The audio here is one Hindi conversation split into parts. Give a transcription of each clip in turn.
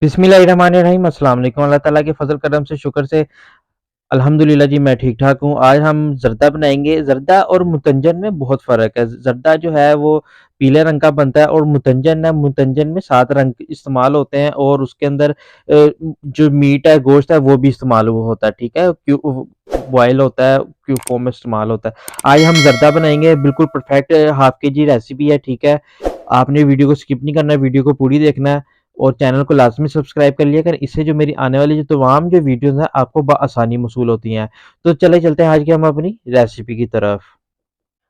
बिस्मिल्लाहिर्रहमानिर्रहीम अस्सलाम वालेकुम। अल्लाह ताला के फ़ज़ल करम से शुक्र से अल्हम्दुलिल्लाह जी मैं ठीक-ठाक हूँ। आज हम ज़र्दा बनाएँगे। ज़र्दा और मुतंजन में बहुत फ़र्क है। ज़र्दा जो है वो पीले रंग का बनता है और मुतंजन में 7 रंग इस्तेमाल होते हैं और उसके अंदर जो मीट है, गोश्त है वो भी इस्तेमाल वो होता है, ठीक है? बॉयल होता है, क्यूब फॉर्म में इस्तेमाल होता है। आज हम ज़र्दा बनाएँगे, बिल्कुल परफेक्ट हाफ़ केजी रेसिपी है, ठीक है? आपने वीडियो को स्किप नहीं करना है, वीडियो को पूरी देखना है और चैनल को लाज़मी सब्सक्राइब कर लिया करें। इससे जो मेरी आने वाली जो तमाम जो वीडियोज़ हैं आपको बआसानी मौसूल होती हैं। तो चले चलते हैं आज की हम अपनी रेसिपी की तरफ।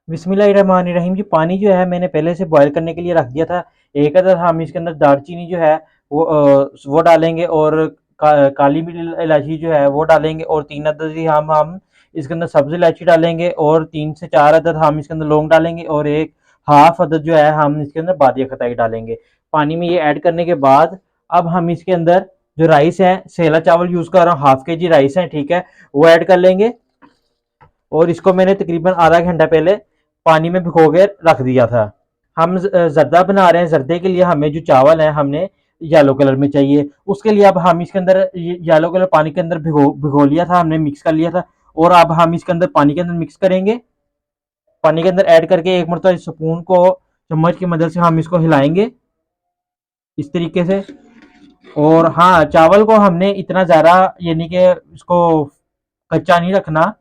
बिस्मिल्लाहिर्रहमानिर्रहीम जी, पानी जो है मैंने पहले से बॉयल करने के लिए रख दिया था। एक अदर हम इसके अंदर दालचीनी जो है वो डालेंगे और काली इलायची जो है वो डालेंगे और 3 अदद ही हम इसके अंदर सब्ज़ इलायची डालेंगे और 3 से 4 अदद हम इसके अंदर लौंग डालेंगे और एक हाफ अदद जो है हम इसके अंदर बादिया खताई डालेंगे। पानी में ये ऐड करने के बाद अब हम इसके अंदर जो राइस है, सेला चावल यूज़ कर रहा हूँ, हाफ केजी राइस है, ठीक है? वो ऐड कर लेंगे और इसको मैंने तकरीबन आधा घंटा पहले पानी में भिगो के रख दिया था। हम ज़र्दा बना रहे हैं। ज़र्दे के लिए हमें जो चावल है हमने येलो कलर में चाहिए। उसके लिए अब हम इसके अंदर येलो कलर पानी के अंदर भिगो भिगो लिया था, हमने मिक्स कर लिया था और अब हम इसके अंदर पानी के अंदर मिक्स करेंगे। पानी के अंदर ऐड करके एक मरतबा स्पून को चम्मच की मदद से हम इसको हिलाएंगे इस तरीके से। और हाँ, चावल को हमने इतना ज़्यादा यानी कि इसको कच्चा नहीं रखना।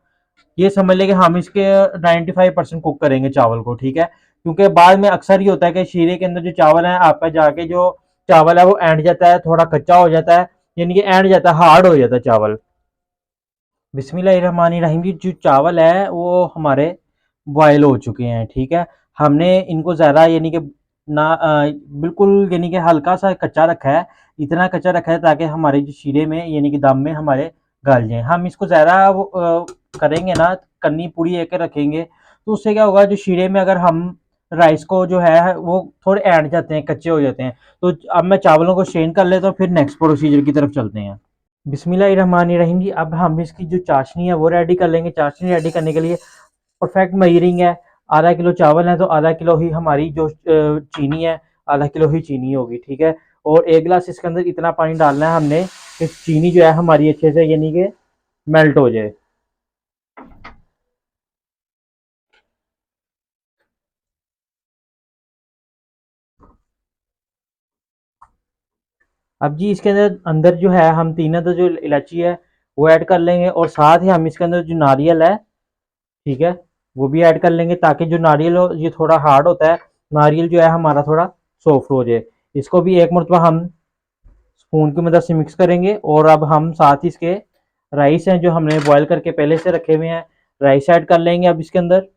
ये समझ लें कि हम इसके 95% कुक करेंगे चावल को, ठीक है? क्योंकि बाद में अक्सर ये होता है कि शीरे के अंदर जो चावल है आपका जाके जो चावल है वो एंड जाता है, थोड़ा कच्चा हो जाता है, यानी कि एंड जाता है, हार्ड हो जाता है चावल। बिस्मिल्लाहिर्रहमानिर्रहीम जी, जो चावल है वो हमारे बॉयल हो चुके हैं, ठीक है? हमने इनको ज़्यादा यानी कि बिल्कुल यानी कि हल्का सा कच्चा रखा है, इतना कच्चा रखा है ताकि हमारे जो शीरे में यानी कि दम में हमारे गल जाएँ। हम इसको ज़्यादा वो करेंगे ना, कन्नी पूरी एक रखेंगे तो उससे क्या होगा, जो शीरे में अगर हम राइस को जो है वो थोड़े ऐंठ जाते हैं, कच्चे हो जाते हैं। तो अब मैं चावलों को स्ट्रेन कर लेता हूँ, फिर नेक्स्ट प्रोसीजर की तरफ चलते हैं। बिस्मिल्लाहिर्रहमानिर्रहीम जी, अब हम इसकी जो चाशनी है वो रेडी कर लेंगे। चाशनी रेडी करने के लिए परफेक्ट मेजरिंग है। आधा किलो चावल है तो आधा किलो ही हमारी जो चीनी है, आधा किलो ही चीनी होगी, ठीक है? और एक गिलास इसके अंदर इतना पानी डालना है हमने कि चीनी जो है हमारी अच्छे से यानी कि मेल्ट हो जाए। अब जी इसके अंदर अंदर जो है हम तीन अदद जो इलायची है वो ऐड कर लेंगे और साथ ही हम इसके अंदर जो नारियल है, ठीक है, वो भी ऐड कर लेंगे ताकि जो नारियल हो ये थोड़ा हार्ड होता है, नारियल जो है हमारा थोड़ा सॉफ्ट हो जाए। इसको भी एक मरतबा हम स्पून की मदद से मिक्स करेंगे और अब हम साथ ही इसके राइस हैं जो हमने बॉयल करके पहले से रखे हुए हैं, राइस ऐड कर लेंगे अब इसके अंदर।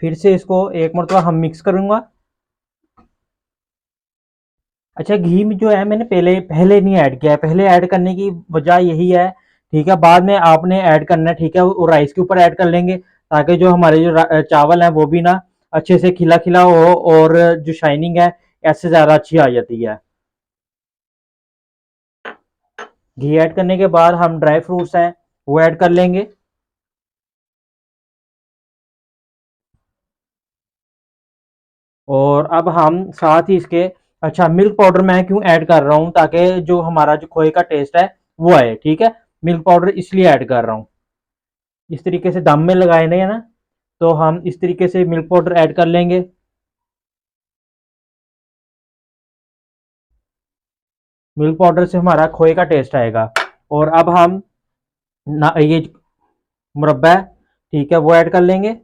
फिर से इसको एक मरतबा हम मिक्स करूंगा। अच्छा, घी में जो है मैंने पहले पहले नहीं ऐड किया है, पहले ऐड करने की वजह यही है, ठीक है? बाद में आपने ऐड करना है, ठीक है? वो राइस के ऊपर ऐड कर लेंगे ताकि जो हमारे जो चावल हैं वो भी ना अच्छे से खिला खिला हो और जो शाइनिंग है ऐसे ज़्यादा अच्छी आ जाती है। घी ऐड करने के बाद हम ड्राई फ्रूट्स हैं वो ऐड कर लेंगे। और अब हम साथ ही इसके अच्छा, मिल्क पाउडर मैं क्यों ऐड कर रहा हूँ ताकि जो हमारा जो खोए का टेस्ट है वो आए, ठीक है? मिल्क पाउडर इसलिए ऐड कर रहा हूँ, इस तरीके से दम में लगाए नहीं है ना, तो हम इस तरीके से मिल्क पाउडर ऐड कर लेंगे। मिल्क पाउडर से हमारा खोए का टेस्ट आएगा। और अब हम ना ये मुरब्बा है, ठीक है, वो ऐड कर लेंगे।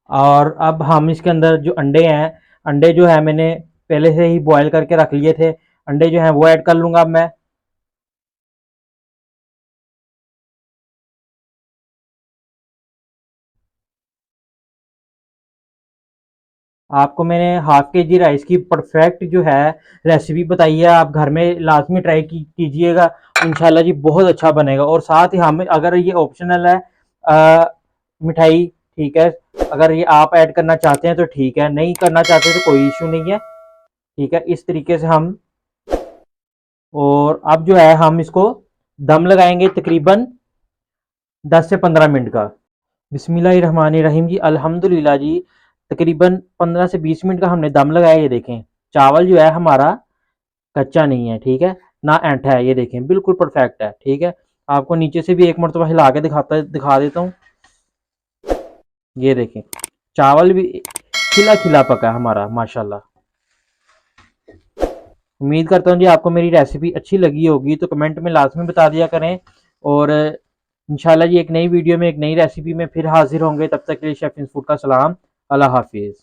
और अब हम इसके अंदर जो अंडे हैं, अंडे जो है मैंने पहले से ही बॉयल करके रख लिए थे, अंडे जो हैं वो ऐड कर लूंगा अब मैं। आपको मैंने हाफ के जी राइस की परफेक्ट जो है रेसिपी बताई है, आप घर में लाजमी ट्राई कीजिएगा। इंशाल्लाह जी बहुत अच्छा बनेगा। और साथ ही हम, अगर ये ऑप्शनल है मिठाई, ठीक है, अगर ये आप ऐड करना चाहते हैं तो ठीक है, नहीं करना चाहते तो कोई इशू नहीं है। ठीक है, इस तरीके से हम, और अब जो है हम इसको दम लगाएंगे तकरीबन 10 से 15 मिनट का। बिस्मिल्लाहिर्रहमानिर्रहीम जी, अल्हम्दुलिल्लाह जी, तकरीबन 15 से 20 मिनट का हमने दम लगाया। ये देखें, चावल जो है हमारा कच्चा नहीं है, ठीक है, ना ऐंठा है, ये देखें बिल्कुल परफेक्ट है। ठीक है, आपको नीचे से भी एक मरतबा हिला के दिखा देता हूँ। ये देखें, चावल भी खिला खिला पका है हमारा माशाल्लाह। उम्मीद करता हूँ जी आपको मेरी रेसिपी अच्छी लगी होगी, तो कमेंट में लाजमी बता दिया करें। और इंशाल्लाह जी एक नई वीडियो में एक नई रेसिपी में फिर हाजिर होंगे। तब तक के लिए शेफ इन फूड का सलाम। अल्लाह हाफिज़।